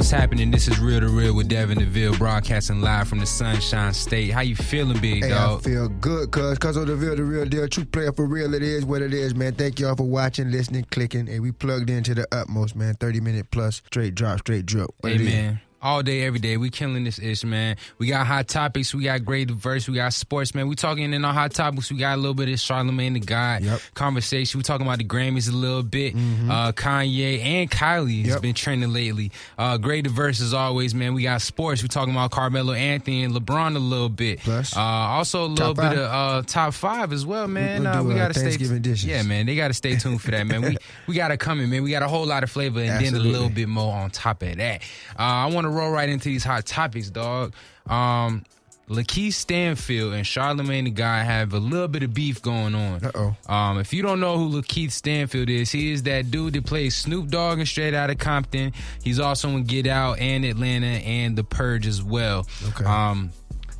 What's happening? This is Real to Real with Dev Deville, broadcasting live from the Sunshine State. How you feeling, big dog? I feel good, cuz on the real deal, true player for real, it is what it is, man. Thank y'all for watching, listening, clicking, and we plugged into the utmost, man. 30-minute plus, straight drop, straight drip. Hey, man. All day, every day, we killing this ish, man. We got hot topics, we got great diverse, we got sports, man. We talking in our hot topics, we got a little bit of Charlamagne the God conversation. We talking about the Grammys a little bit. Kanye and Kylie has been trending lately. Great diverse as always, man. We got sports. We talking about Carmelo Anthony and LeBron a little bit. Plus, also a little bit of top five as well, man. We got to Thanksgiving dishes. Yeah, man. They got to stay tuned for that, man. We got it coming, man. We got a whole lot of flavor and then a little bit more on top of that. I want to roll right into these hot topics, dog. Lakeith, Stanfield, and Charlamagne the God have a little bit of beef going on. If you don't know who Lakeith Stanfield is, he is that dude that plays Snoop Dogg and Straight Outta Compton. He's also in Get Out and Atlanta and The Purge as well.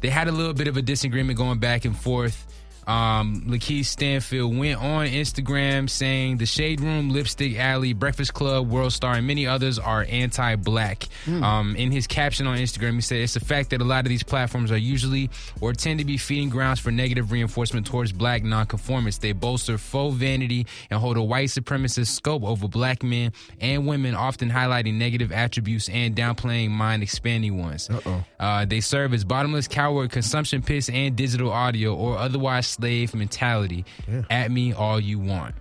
They had a little bit of a disagreement going back and forth. Lakeith Stanfield went on Instagram saying the Shade Room, Lipstick Alley, Breakfast Club, World Star, and many others are anti-black. In his caption on Instagram, he said, it's a fact that a lot of these platforms are usually or tend to be feeding grounds for negative reinforcement towards black nonconformists. They bolster faux vanity and hold a white supremacist scope over black men and women, often highlighting negative attributes and downplaying mind-expanding ones. They serve as bottomless coward consumption pits and digital audio or otherwise slave mentality. At me all you want.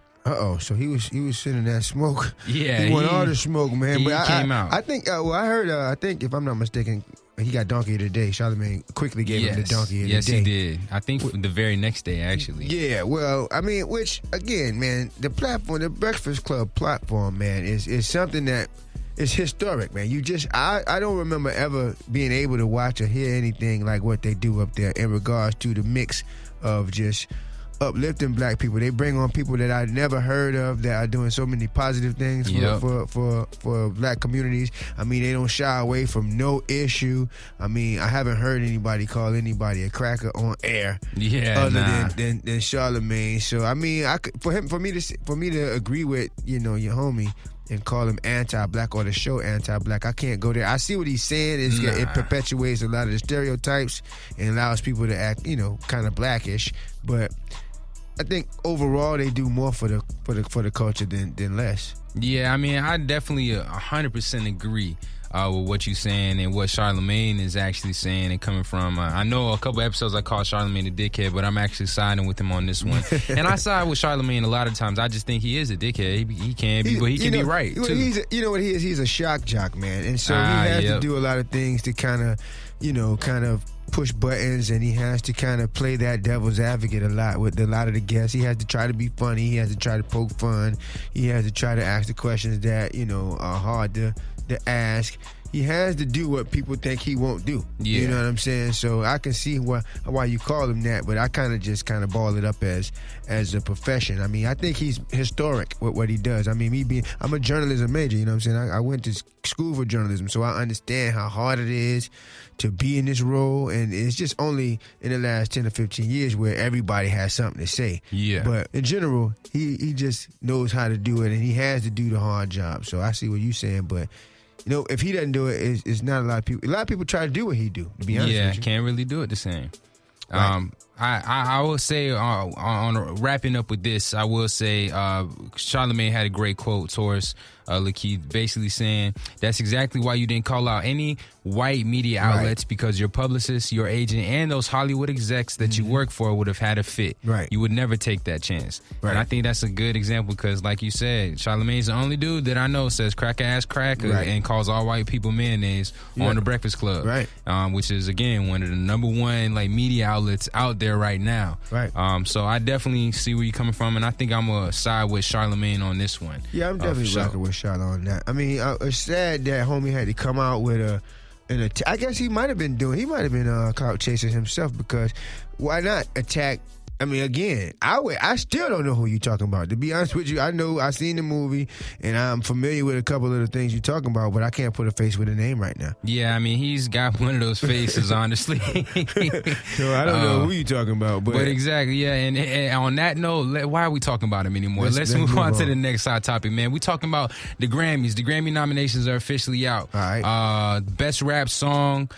So he was sending that smoke. Yeah, he wanted all the smoke, man. He came out. I think. I heard. I think if I'm not mistaken, he got donkey of the day. Charlamagne quickly gave him the donkey of the day. Yes, he did. I think the very next day, actually. Yeah. Well, I mean, which again, man, the platform, the Breakfast Club platform, man, is something that is historic, man. I don't remember ever being able to watch or hear anything like what they do up there in regards to the mix of just uplifting black people. They bring on people that I'd never heard of that are doing so many positive things for black communities. I mean, they don't shy away from no issue. I mean, I haven't heard anybody call anybody a cracker on air. Other than Charlamagne. So I mean, for me to agree with your homie and call him anti-black or the show anti-black, I can't go there. I see what he's saying. It perpetuates a lot of the stereotypes and allows people to act, kind of blackish. But I think overall they do more for the culture than less. Yeah, I mean, I definitely 100% agree with what you're saying and what Charlamagne is actually saying and coming from. I know a couple episodes I called Charlamagne a dickhead, but I'm actually siding with him on this one. And I side with Charlamagne a lot of times. I just think he is a dickhead. He can be, but he can be right, too. You know what he is? He's a shock jock, man. And so he has to do a lot of things to kind of push buttons, and he has to kind of play that devil's advocate a lot with a lot of the guests. He has to try to be funny. He has to try to poke fun. He has to try to ask the questions that, are hard to ask. He has to do what people think he won't do. Yeah. You know what I'm saying? So I can see why you call him that, but I kind of ball it up as a profession. I mean, I think he's historic with what he does. I mean, I'm a journalism major, you know what I'm saying? I went to school for journalism, so I understand how hard it is to be in this role, and it's just only in the last 10 or 15 years where everybody has something to say. Yeah. But in general, he just knows how to do it, and he has to do the hard job. So I see what you're saying, but if he doesn't do it, it's not a lot of people. A lot of people try to do what he do, to be honest with you. Can't really do it the same. Right. I will say, on wrapping up with this, I will say Charlamagne had a great quote towards Lakeith, basically saying that's exactly why you didn't call out any white media outlets, because your publicist, your agent, and those Hollywood execs that you work for would have had a fit. Right. You would never take that chance. Right. And I think that's a good example because, like you said, Charlamagne's the only dude that I know says cracker ass cracker and calls all white people mayonnaise on the Breakfast Club. Right. Which is, again, one of the number one media outlets out there right now. Right. So I definitely see where you're coming from, and I think I'm going to side with Charlamagne on this one. Yeah, I'm definitely rocking with Charlamagne on that. I mean, it's sad that homie had to come out with I guess he might have been clout chasing himself, because why not attack I mean, again, I still don't know who you're talking about. To be honest with you, I seen the movie, and I'm familiar with a couple of the things you're talking about, but I can't put a face with a name right now. Yeah, I mean, he's got one of those faces, honestly. So I don't know who you're talking about. But exactly, yeah. And on that note, why are we talking about him anymore? Let's move on to the next hot topic, man. We're talking about the Grammys. The Grammy nominations are officially out. All right. Best rap song.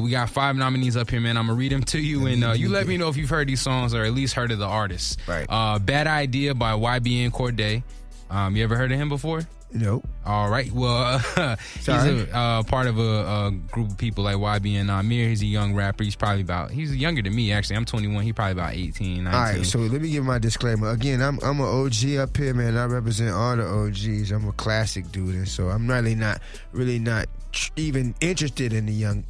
We got 5 nominees up here, man. I'm going to read them to you, and you let me know if you've heard these songs or at least heard of the artists. Right. Bad Idea by YBN Cordae. You ever heard of him before? Nope. All right. Well, he's part of a group of people like YBN Amir. He's a young rapper. He's younger than me, actually. I'm 21. He's probably about 18, 19. All right, so let me give my disclaimer. Again, I'm an OG up here, man. I represent all the OGs. I'm a classic dude, and so I'm really not even interested in the young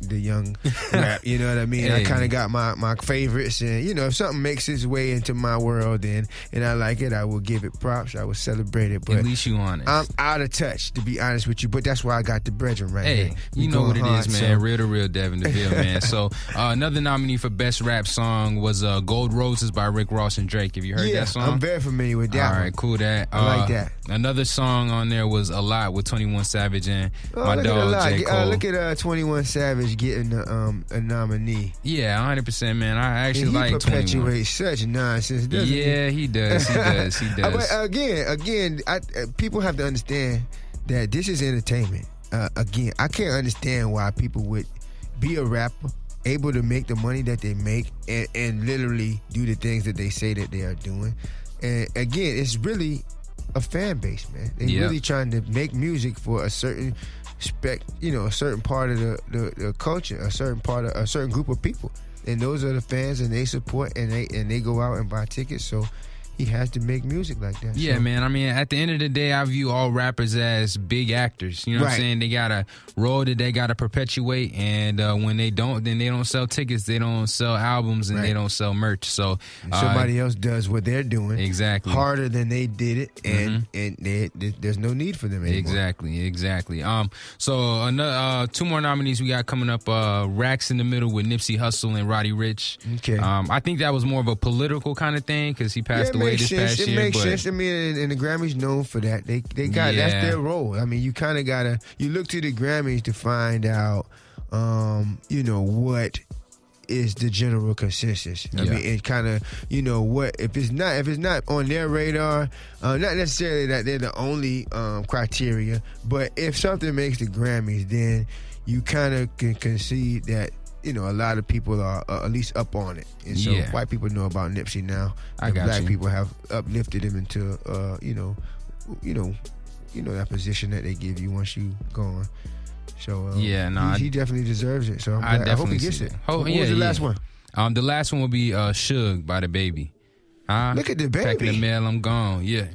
rap. You know what I mean? Hey. I kind of got my favorites, and if something makes its way into my world, and I like it, I will give it props. I will celebrate it. But at least you honest. I'm out of touch, to be honest with you. But that's why I got the brethren right here. Hey, you know what it is, man. Real to real, Dev Deville, man. So another nominee for best rap song was "Gold Roses" by Rick Ross and Drake. Have you heard that song? I'm very familiar with that. All right, cool. That I like that. Another song on there was "A Lot" with 21 Savage and my dog J. Cole. Look at 21 Savage getting a nominee. Yeah, 100%, man. I actually like 21. He perpetuates such nonsense, doesn't he? Yeah, he does. He does. But again, people have to understand that this is entertainment. Again, I can't understand why people would be a rapper, able to make the money that they make, and literally do the things that they say that they are doing. And again, it's really a fan base, man. They're really trying to make music for a certain a certain part of the culture, a certain group of people, and those are the fans, and they support, and they go out and buy tickets. So he has to make music like that. Yeah, man. I mean, at the end of the day, I view all rappers as big actors. You know what I'm saying? They got a role that they got to perpetuate, and when they don't, then they don't sell tickets, they don't sell albums, and they don't sell merch. So somebody else does what they're doing exactly harder than they did it, and there's no need for them anymore. Exactly. So another 2 more nominees we got coming up. Racks in the Middle with Nipsey Hussle and Roddy Ricch. Okay. I think that was more of a political kind of thing because he passed away. It makes sense. I mean, and the Grammys known for that. They got that's their role. I mean, you kind of gotta look to the Grammys to find out, what is the general consensus. I mean, it kind of what if it's not on their radar. Not necessarily that they're the only criteria, but if something makes the Grammys, then you kind of can concede that. A lot of people are at least up on it, and so white people know about Nipsey now. Black people have uplifted him into, that position that they give you once you gone. So he definitely deserves it. So I hope he gets it. What was the last one? The last one will be "Suge" by the Baby. Look at the Baby. Packing the mail, I'm gone. Yeah.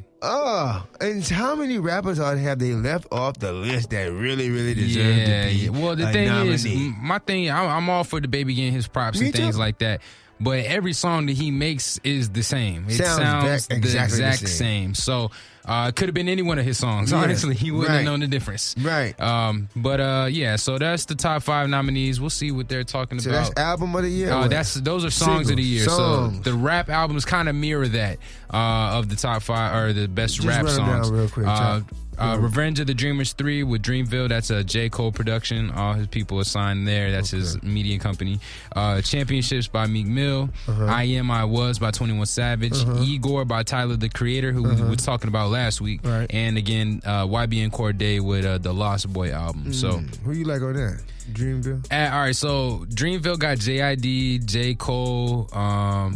And how many rappers have they left off the list that really, really deserve to be Well, the thing is, my thing, I'm all for the Baby getting his props and things like that. But every song that he makes is the same. It sounds the exact same. So it could have been any one of his songs. Honestly, he wouldn't have known the difference. Right. So that's the top 5 nominees. We'll see what they're talking about. That's album of the year. Those are songs of the year. Songs. So the rap albums kind of mirror that of the top 5 or the best rap songs. Down real quick. Revenge of the Dreamers 3 with Dreamville. That's a J. Cole production. All his people are signed there. That's his media company. Championships by Meek Mill. I Am I Was by 21 Savage. Igor by Tyler the Creator, who we was talking about last week. And again, YBN Cordae with the Lost Boy album. So who you like on that? Dreamville? All right, so Dreamville got JID, J. Cole,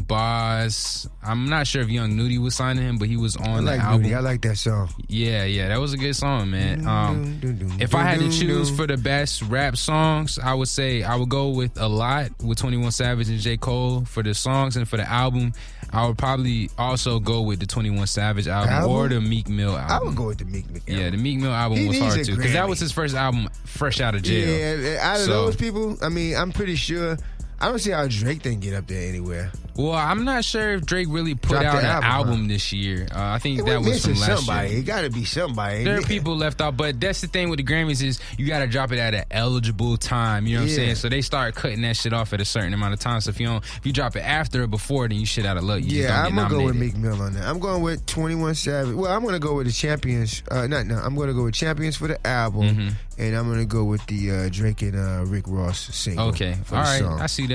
Boz. I'm not sure if Young Nudie was signed to him, but he was on the album. Nudie. I like that song. Yeah, that was a good song, man. If I had to choose for the best rap songs, I would say I would go with A Lot with 21 Savage and J. Cole for the songs, and for the album, I would probably also go with the 21 Savage album or the Meek Mill album. I would go with the Meek Mill album. Yeah, the Meek Mill album was hard too, because that was his first album fresh out of jail. Yeah, out of those people, I mean, I'm pretty sure. I don't see how Drake didn't get up there anywhere. Well, I'm not sure if Drake really put out an album this year. I think that was from last year. It got to be somebody. There are people left out, but that's the thing with the Grammys is you got to drop it at an eligible time. You know what I'm saying? So they start cutting that shit off at a certain amount of time. So if you drop it after or before, then you shit out of luck. I'm gonna go with Meek Mill on that. I'm going with 21 Savage. Well, I'm gonna go with the Champions. I'm gonna go with Champions for the album, and I'm gonna go with the Drake and Rick Ross single. Okay, all right. Song. I see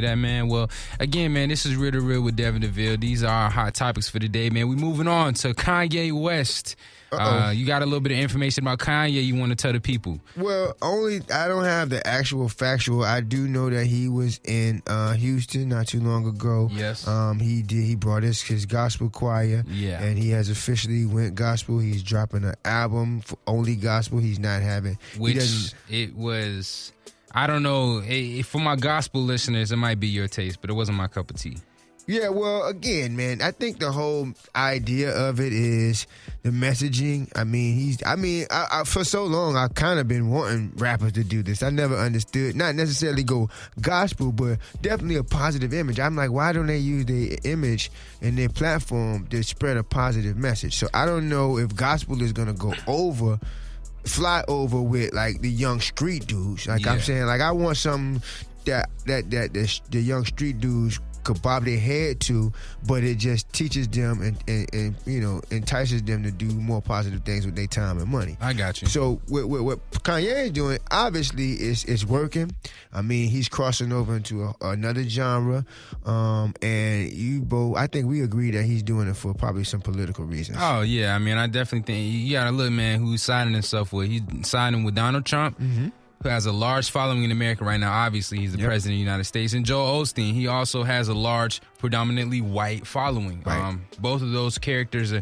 that, man. Well, again, man, this is Real to Real with Dev Deville. These are our hot topics for the day, man. We moving on to Kanye West. You got a little bit of information about Kanye you want to tell the people? Well, I don't have the actual factual. I do know that he was in Houston not too long ago. Yes. He brought his gospel choir. Yeah. And he has officially went gospel. He's dropping an album for only gospel. He's not having. It was. I don't know. For my gospel listeners, it might be your taste, but it wasn't my cup of tea. Yeah, well, again, man, I think the whole idea of it is the messaging. I for so long, I've kind of been wanting rappers to do this. I never understood, not necessarily go gospel, but definitely a positive image. I'm like, why don't they use their image and their platform to spread a positive message? So I don't know if gospel is going to go fly over with like the young street dudes. Like I'm saying, like I want something that the young street dudes could bob their head to, but it just teaches them and entices them to do more positive things with their time and money. I got you. So what Kanye is doing, obviously, is working. I mean, he's crossing over into another genre, and I think we agree that he's doing it for probably some political reasons. Oh yeah, I mean, I definitely think you got a little man who's siding himself with. He's siding with Donald Trump. Who has a large following in America right now. Obviously, he's the president of the United States. And Joel Osteen, he also has a large, predominantly white following. Right. Both of those characters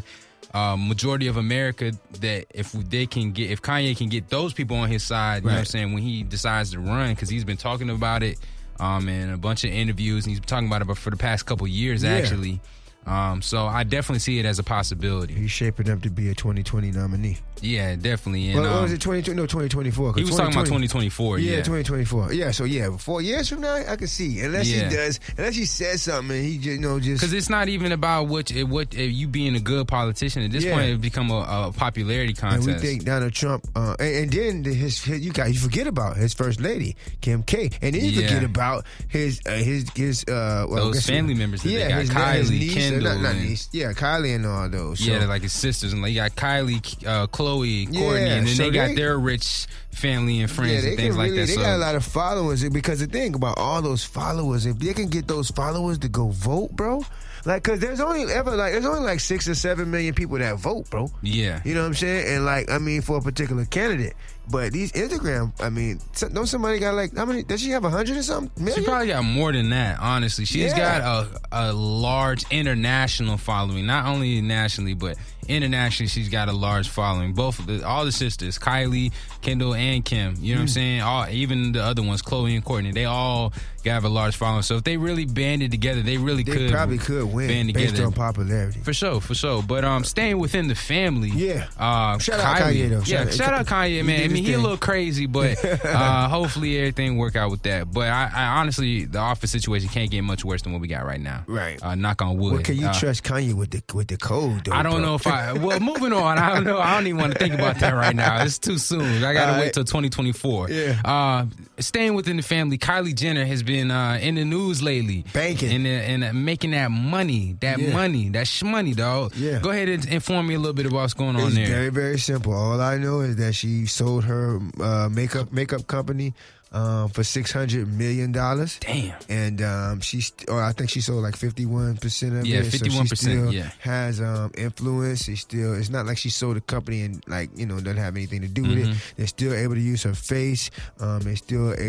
are majority of America that if Kanye can get those people on his side, you know what I'm saying, when he decides to run, because he's been talking about it in a bunch of interviews, and he's been talking about it for the past couple years, actually. So I definitely see it as a possibility. He's shaping up to be a 2020 nominee. Yeah, definitely. And, was it 2024? He was talking about 2024. Yeah, 2024. Yeah, so 4 years from now, I can see. Unless he says something, and he just because it's not even about what you being a good politician. At this point, it become a popularity contest. And we think Donald Trump, and then you forget about his first lady, Kim K, and then you forget about his those family members. That they got Kylie, Kendall, Kylie and all those. Yeah, they're like his sisters, and you got Kylie, Chloe, Courtney, and then they got their rich family and friends and things like that. They got a lot of followers, because the thing about all those followers, if they can get those followers to go vote, bro. Like, cause there's only like 6 or 7 million people that vote, bro. Yeah. You know what I'm saying? And for a particular candidate. But these Instagram, don't somebody got like, how many, does she have 100 or something million? She probably got more than that, honestly. She's got a large international following. Not only nationally, but internationally, she's got a large following. All the sisters, Kylie, Kendall, and Kim. You know what I'm saying? Even the other ones, Chloe and Courtney, they all have a large following. So if they really banded together, they probably could win based on popularity. For sure. But staying within the family. Yeah. Shout out Kanye, though. Yeah, shout out Kanye, man. He a little crazy, but hopefully everything work out with that. But I honestly, the office situation can't get much worse than what we got right now. Right. Knock on wood. Well, can you trust Kanye with the code, though? I don't know if well, moving on. I don't know. I don't even want to think about that right now. It's too soon. I got to wait till 2024. Yeah. Staying within the family, Kylie Jenner has been in the news lately. Banking. And making that money. That shmoney, dog. Yeah. Go ahead and inform me a little bit about what's going on there. It's very, very simple. All I know is that she sold her makeup company for $600 million. Damn. And I think she sold like 51% of it. Yeah, 51%. So she still has influence. It's not like she sold a company and doesn't have anything to do with it. They're still able to use her face.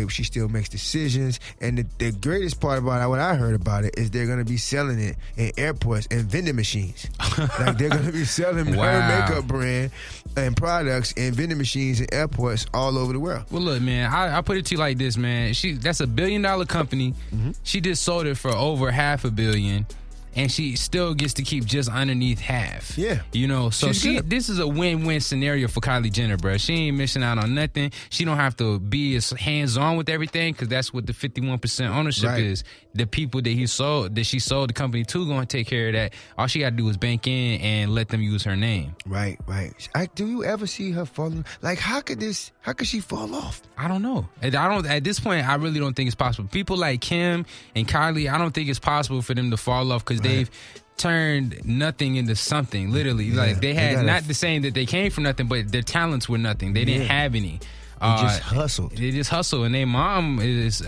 She still makes decisions. And the greatest part about what I heard about it is they're going to be selling it in airports and vending machines. Like they're going to be selling her makeup brand and products in vending machines and airports all over the world. Well, look, man, I put it to you like this, man. That's $1 billion company. She just sold it for over $500 million. and she still gets to keep just underneath half. Yeah. You know, so this is a win-win scenario for Kylie Jenner, bro. She ain't missing out on nothing. She don't have to be as hands-on with everything because that's what the 51% ownership is. The people that she sold the company to going to take care of that. All she got to do is bank in and let them use her name. Right. Do you ever see her falling? Like, how could she fall off? I don't know. At this point, I really don't think it's possible. People like Kim and Kylie, I don't think it's possible for them to fall off because they've turned nothing into something, literally. Like, they had, not the saying that they came from nothing, but their talents were nothing. They didn't have any. They just hustled. They just hustle, and their mom is...